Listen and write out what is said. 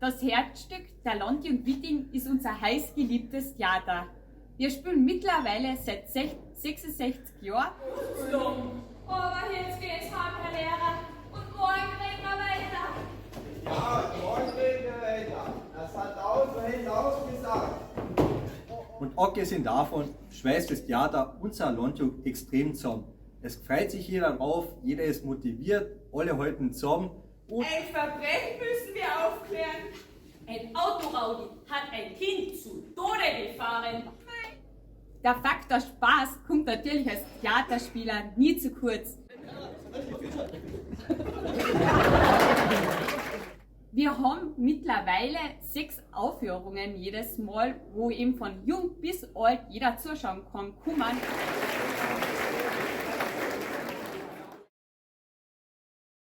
Das Herzstück der Landjugend Witting ist unser heiß geliebtes Theater. Wir spielen mittlerweile seit 66 Jahren. Aber jetzt geht's heim, Herr Lehrer. Und morgen reden wir weiter. Ja, morgen reden wir weiter. Das hat außerhin ausgesagt. Und abgesehen davon schweißt das Theater unser Landjugend extrem zusammen. Es freut sich jeder drauf, jeder ist motiviert, alle halten zusammen. Und Ein Verbrechen müssen wir aufklären. Ein Autoraudi hat ein Kind zu Tode gefahren. Der Faktor Spaß kommt natürlich als Theaterspieler nie zu kurz. Wir haben mittlerweile 6 Aufführungen jedes Mal, wo eben von jung bis alt jeder zuschauen kann.